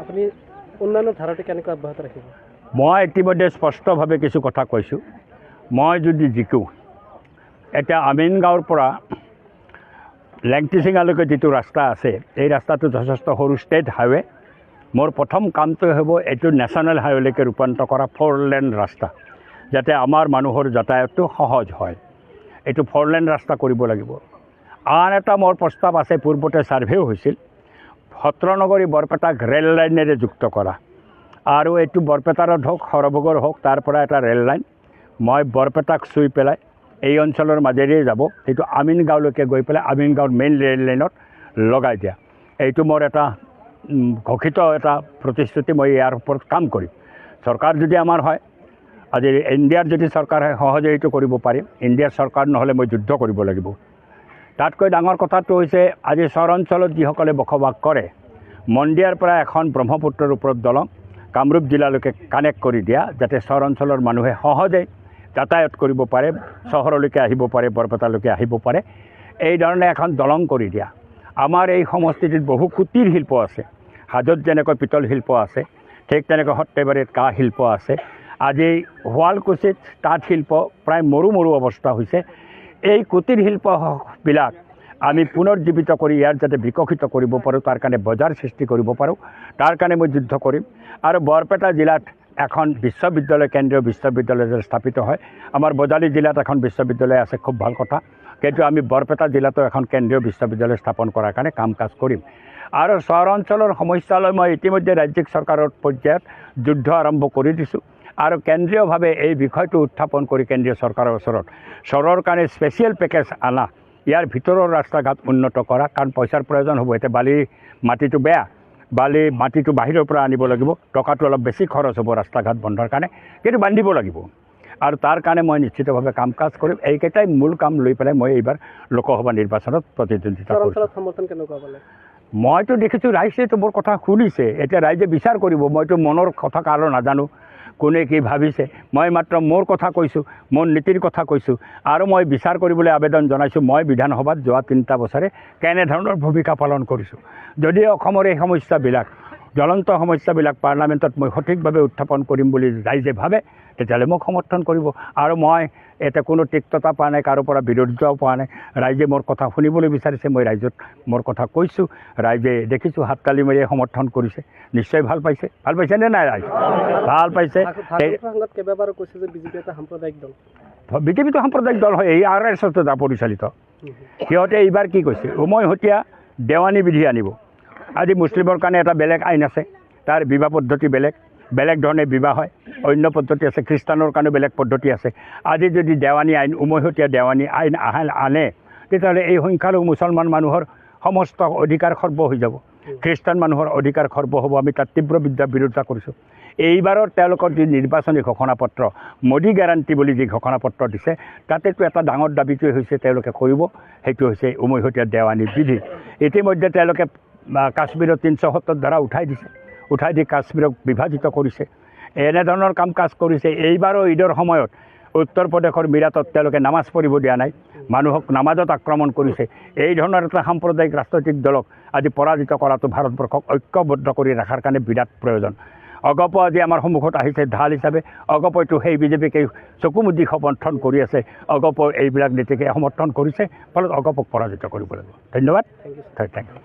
আপুনি অন্যান্য ধাৰাটো কেনেকৈ অব্যাহত ৰাখিব? মই ইতিমধ্যে স্পষ্টভাৱে কিছু কথা কৈছোঁ। মই যদি জিকোঁ, এতিয়া আমিনগাঁৱৰ পৰা লেংটিচিঙালৈকে যিটো ৰাস্তা আছে, এই ৰাস্তাটো যথেষ্ট সৰু ষ্টেট হাইৱে। মোৰ প্ৰথম কামটো হ'ব এইটো নেশ্যনেল হাইৱেলৈকে ৰূপান্তৰ কৰা 4 লেন ৰাস্তা, যাতে আমাৰ মানুহৰ যাতায়াতটো সহজ হয়। এইটো 4 লেন ৰাস্তা কৰিব লাগিব। আন এটা মোৰ প্ৰস্তাৱ আছে, পূৰ্বতে ছাৰ্ভেও হৈছিল, সত্ৰনগৰী বৰপেটাক ৰেল লাইনেৰে যুক্ত কৰা। আৰু এইটো বৰপেটাৰত হওক, সৰভোগৰ হওক, তাৰ পৰা এটা ৰেল লাইন মই বৰপেটাক চুই পেলাই এই অঞ্চলৰ মাজেৰে যাব, সেইটো আমিনগাঁৱলৈকে গৈ পেলাই আমিনগাঁৱৰ মেইন ৰেল লাইনত লগাই দিয়া। এইটো মোৰ এটা ঘোষিত এটা প্ৰতিশ্ৰুতি। মই ইয়াৰ ওপৰত কাম কৰিম। চৰকাৰ যদি আমাৰ হয়, আজি ইণ্ডিয়াৰ যদি চৰকাৰ হয়, সহজে এইটো কৰিব পাৰিম। ইণ্ডিয়াৰ চৰকাৰ নহ'লে মই যুদ্ধ কৰিব লাগিব। তাতকৈ ডাঙৰ কথাটো হৈছে, আজি চৰ অঞ্চলত যিসকলে বসবাস কৰে, মন্দিয়াৰ পৰা এখন ব্ৰহ্মপুত্ৰৰ ওপৰত দলং কামৰূপ জিলালৈকে কানেক্ট কৰি দিয়া, যাতে চৰ অঞ্চলৰ মানুহে সহজে যাতায়াত কৰিব পাৰে, চহৰলৈকে আহিব পাৰে, বৰপেটালৈকে আহিব পাৰে। এই ধৰণে এখন দলং কৰি দিয়া। আমাৰ এই সমষ্টিটোত বহু কুটীৰ শিল্প আছে। হাজোত যেনেকৈ পিতল শিল্প আছে, ঠিক তেনেকৈ সৰ্থেবাৰীত কাঁহ শিল্প আছে। আজি শুৱালকুছিত তাঁত শিল্প প্ৰায় মৰু মৰু অৱস্থা হৈছে। এই কুটীৰ শিল্পবিলাক আমি পুনৰুজ্জীৱিত কৰি ইয়াৰ যাতে বিকশিত কৰিব পাৰোঁ, তাৰ কাৰণে বজাৰ সৃষ্টি কৰিব পাৰোঁ, তাৰ কাৰণে মই যুদ্ধ কৰিম। আৰু বৰপেটা জিলাত এখন বিশ্ববিদ্যালয়, কেন্দ্ৰীয় বিশ্ববিদ্যালয় স্থাপিত হয়। আমাৰ বজালী জিলাত এখন বিশ্ববিদ্যালয় আছে, খুব ভাল কথা। কিন্তু আমি বৰপেটা জিলাতো এখন কেন্দ্ৰীয় বিশ্ববিদ্যালয় স্থাপন কৰাৰ কাৰণে কাম কাজ কৰিম। আৰু চহৰ অঞ্চলৰ সমস্যালৈ মই ইতিমধ্যে ৰাজ্যিক চৰকাৰৰ পৰ্যায়ত যুদ্ধ আৰম্ভ কৰি দিছোঁ। আৰু কেন্দ্ৰীয়ভাৱে এই বিষয়টো উত্থাপন কৰি কেন্দ্ৰীয় চৰকাৰৰ ওচৰত চহৰৰ কাৰণে স্পেচিয়েল পেকেজ আনা, ইয়াৰ ভিতৰৰ ৰাস্তা ঘাট উন্নত কৰা, কাৰণ পইচাৰ প্ৰয়োজন হ'ব। এতিয়া বালি মাটিটো বেয়া, বালি মাটিটো বাহিৰৰ পৰা আনিব লাগিব, টকাটো অলপ বেছি খৰচ হ'ব ৰাস্তা ঘাট বন্ধৰ কাৰণে, কিন্তু বান্ধিব লাগিব। আৰু তাৰ কাৰণে মই নিশ্চিতভাৱে কাম কাজ কৰিম। এইকেইটাই মূল কাম লৈ পেলাই মই এইবাৰ লোকসভা নিৰ্বাচনত প্ৰতিদ্বন্দ্বিতা কৰিছোঁ। সমৰ্থন কেনেকুৱা পালে? মইতো দেখিছোঁ ৰাইজেতো মোৰ কথা শুনিছে। এতিয়া ৰাইজে বিচাৰ কৰিব। মইতো মনৰ কথা কাৰো নাজানো, কোনে কি ভাবিছে। মই মাত্ৰ মোৰ কথা কৈছোঁ, মোৰ নীতিৰ কথা কৈছোঁ। আৰু মই বিচাৰ কৰিবলৈ আবেদন জনাইছোঁ, মই বিধানসভাত যোৱা 3টা বছৰে কেনেধৰণৰ ভূমিকা পালন কৰিছোঁ। যদি অসমৰ এই সমস্যাবিলাক, জ্বলন্ত সমস্যাবিলাক পাৰ্লামেণ্টত মই সঠিকভাৱে উত্থাপন কৰিম বুলি ৰাইজে ভাবে, তেতিয়াহ'লে মোক সমৰ্থন কৰিব। আৰু মই এটা কোনো তিক্ততা পোৱা নাই, কাৰো পৰা বিৰোধিতাও পোৱা নাই। ৰাইজে মোৰ কথা শুনিবলৈ বিচাৰিছে, মই ৰাইজক মোৰ কথা কৈছোঁ। ৰাইজে দেখিছোঁ হাততালি মাৰি সমৰ্থন কৰিছে, নিশ্চয় ভাল পাইছে। ভাল পাইছে নে নাই? ৰাইজ ভাল পাইছে। কেইবাবাৰো কৈছে যে বিজেপি এটা সাম্প্ৰদায়িক দল। বিজেপিটো সাম্প্ৰদায়িক দল হয়, এই RSS দ্বাৰা পৰিচালিত। সিহঁতে এইবাৰ কি কৈছে, উমৈহতীয়া দেৱানী বিধি আনিব। আজি মুছলিমৰ কাৰণে এটা বেলেগ আইন আছে, তাৰ বিবাহ পদ্ধতি বেলেগ ধৰণে বিবাহ হয়, অন্য পদ্ধতি আছে। খ্ৰীষ্টানৰ কাৰণে বেলেগ পদ্ধতি আছে। আজি যদি দেৱানী আইন, উমৈহতীয়া দেৱানী আইন আনে, তেতিয়াহ'লে এই সংখ্যালঘু মুছলমান মানুহৰ সমস্ত অধিকাৰ খৰ্ব হৈ যাব, খ্ৰীষ্টান মানুহৰ অধিকাৰ খৰ্ব হ'ব। আমি তাত তীব্ৰ বিৰোধিতা কৰিছোঁ। এইবাৰৰ তেওঁলোকৰ যি নিৰ্বাচনী ঘোষণাপত্ৰ, মোদী গেৰাণ্টি বুলি যি ঘোষণাপত্ৰ দিছে, তাতেতো এটা ডাঙৰ দাবীটোৱে হৈছে তেওঁলোকে কৰিব, সেইটো হৈছে উমৈহতীয়া দেৱানী বিধি। ইতিমধ্যে তেওঁলোকে কাশ্মীৰৰ 370 ধাৰা উঠাই দি কাশ্মীৰক বিভাজিত কৰিছে। এনেধৰণৰ কাম কাজ কৰিছে। এইবাৰো ঈদৰ সময়ত উত্তৰ প্ৰদেশৰ মিৰাটত তেওঁলোকে নামাজ পঢ়িব দিয়া নাই, মানুহক নামাজত আক্ৰমণ কৰিছে। এই ধৰণৰ এটা সাম্প্ৰদায়িক ৰাজনৈতিক দলক আজি পৰাজিত কৰাটো ভাৰতবৰ্ষক ঐক্যবদ্ধ কৰি ৰখাৰ কাৰণে বিৰাট প্ৰয়োজন। অগপ আজি আমাৰ সন্মুখত আহিছে ঢাল হিচাপে। অগপইতো সেই বিজেপিকে চকু মুদি সমৰ্থন কৰি আছে। অগপ এইবিলাক নীতিকে সমৰ্থন কৰিছে, ফলত অগপক পৰাজিত কৰিব লাগিব। ধন্যবাদ। Thank U.